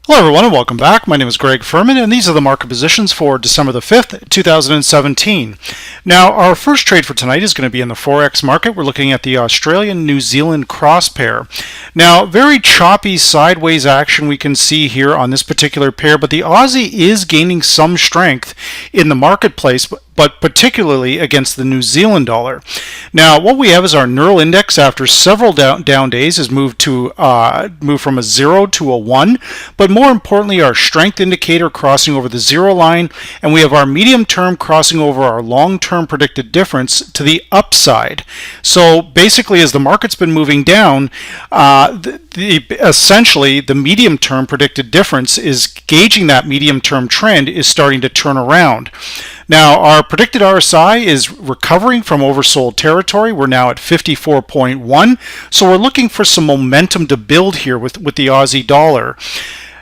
Hello everyone and welcome back. My name is Greg Furman and these are the market positions for December the 5th, 2017. Now our first trade for tonight is going to be in the Forex market. We're looking at the Australian-New Zealand cross pair. Now very choppy sideways action we can see here on this particular pair, but the Aussie is gaining some strength in the marketplace, but particularly against the New Zealand dollar. Now what we have is our neural index after several down days has moved from a 0 to a 1, but more importantly our strength indicator crossing over the 0 line, and we have our medium term crossing over our long term predicted difference to the upside. So basically as the market's been moving down, essentially the medium term predicted difference is gauging that medium term trend is starting to turn around. Now our predicted RSI is recovering from oversold territory. We're now at 54.1, so we're looking for some momentum to build here with the Aussie dollar.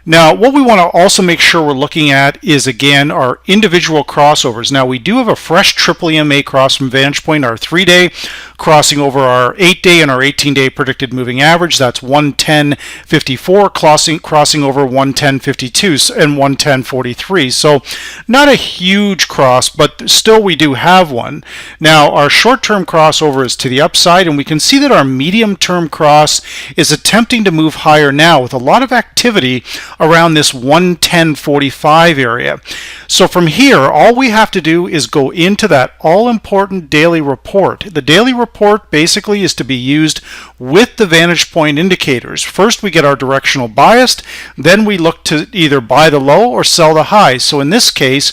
Now what we want to also make sure we're looking at is again our individual crossovers. Now we do have a fresh triple EMA cross from VantagePoint, our 3-day crossing over our 8-day and our 18-day predicted moving average. That's 110.54 crossing over 110.52 and 110.43. So not a huge cross, but still we do have one. Now our short-term crossover is to the upside, and we can see that our medium-term cross is attempting to move higher now with a lot of activity around this 110.45 area. So from here all we have to do is go into that all-important daily report. The daily report basically is to be used with the VantagePoint indicators. First we get our directional bias, then we look to either buy the low or sell the high. So in this case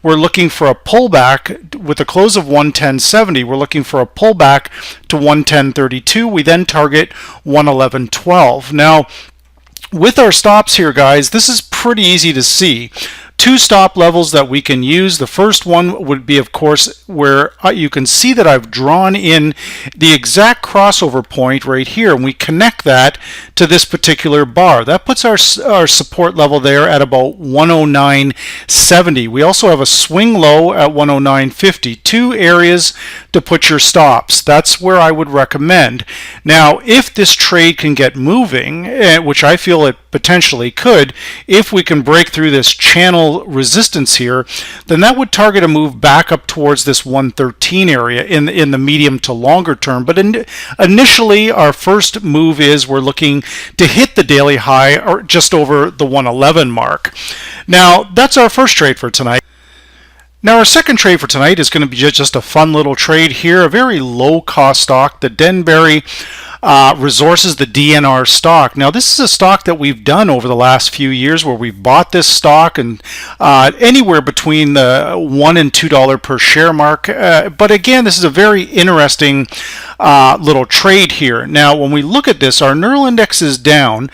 we're looking for a pullback with a close of 110.70. We're looking for a pullback to 110.32. We then target 111.12. Now with our stops here, guys, this is pretty easy to see. Two stop levels that we can use. The first one would be, of course, where you can see that I've drawn in the exact crossover point right here, and we connect that to this particular bar. That puts our support level there at about 109.70. We also have a swing low at 109.50. Two areas to put your stops. That's where I would recommend. Now, if this trade can get moving, which I feel it potentially could, if we can break through this channel resistance here, then that would target a move back up towards this 113 area in the medium to longer term. But initially our first move is we're looking to hit the daily high or just over the 111 mark. Now that's our first trade for tonight. Now our second trade for tonight is going to be just a fun little trade here, a very low cost stock, the Denbury Resources, the DNR stock. Now this is a stock that we've done over the last few years where we've bought this stock and anywhere between the $1 and $2 per share mark. But again, this is a very interesting little trade here. Now when we look at this, our neural index is down,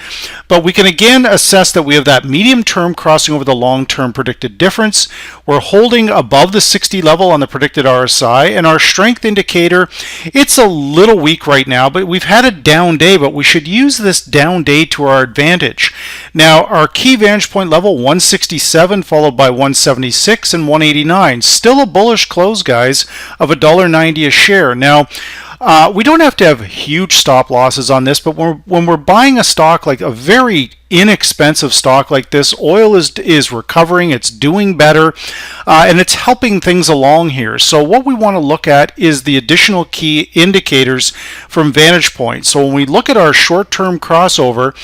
but we can again assess that we have that medium term crossing over the long term predicted difference. We're holding above the 60 level on the predicted RSI, and our strength indicator, it's a little weak right now, but we've had a down day, but we should use this down day to our advantage. Now our key VantagePoint level 167 followed by 176 and 189. Still a bullish close, guys, of $1.90 a share. Now we don't have to have huge stop losses on this, but when we're buying a stock like a very inexpensive stock like this, oil is recovering, it's doing better, and it's helping things along here. So what we want to look at is the additional key indicators from VantagePoint. So when we look at our short-term crossover,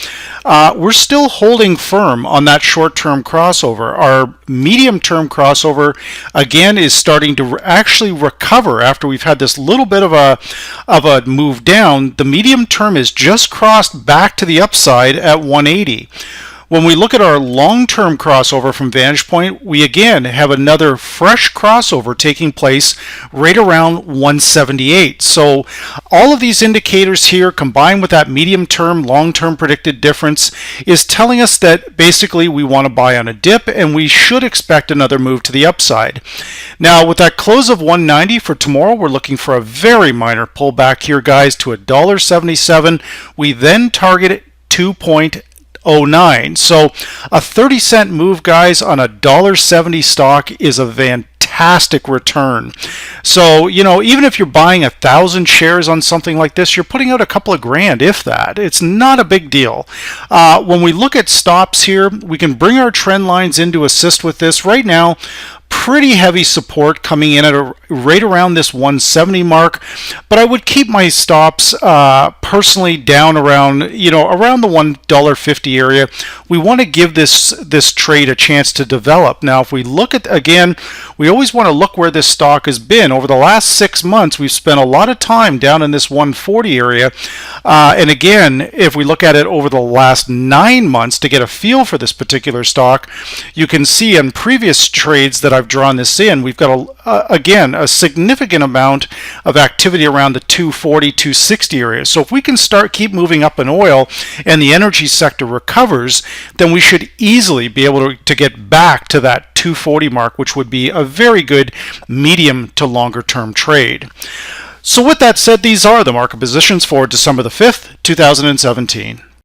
we're still holding firm on that short-term crossover. Our medium-term crossover again is starting to actually recover after we've had this little bit of a move down. The medium term is just crossed back to the upside at 180. When we look at our long-term crossover from VantagePoint, we again have another fresh crossover taking place right around 178. So all of these indicators here combined with that medium-term, long-term predicted difference is telling us that basically we want to buy on a dip and we should expect another move to the upside. Now with that close of 190 for tomorrow, we're looking for a very minor pullback here, guys, to $1.77. We then target 2.11 09. So a 30-cent move, guys, on a $1.70 stock is a fantastic return. So, you know, even if you're buying 1,000 shares on something like this, you're putting out a couple of grand, if that. It's not a big deal. When we look at stops here, we can bring our trend lines in to assist with this. Right now, pretty heavy support coming in at right around this 170 mark, but I would keep my stops personally down around, you know, around the $1.50 area. We want to give this trade a chance to develop. Now, if we look at, again, we always want to look where this stock has been. Over the last 6 months, we've spent a lot of time down in this 140 area. And again, if we look at it over the last 9 months to get a feel for this particular stock, you can see in previous trades that I've drawn this in, we've got again a significant amount of activity around the 240, 260 area. So if we can keep moving up in oil and the energy sector recovers, then we should easily be able to get back to that 240 mark, which would be a very good medium to longer term trade. So with that said, these are the market positions for December the 5th, 2017.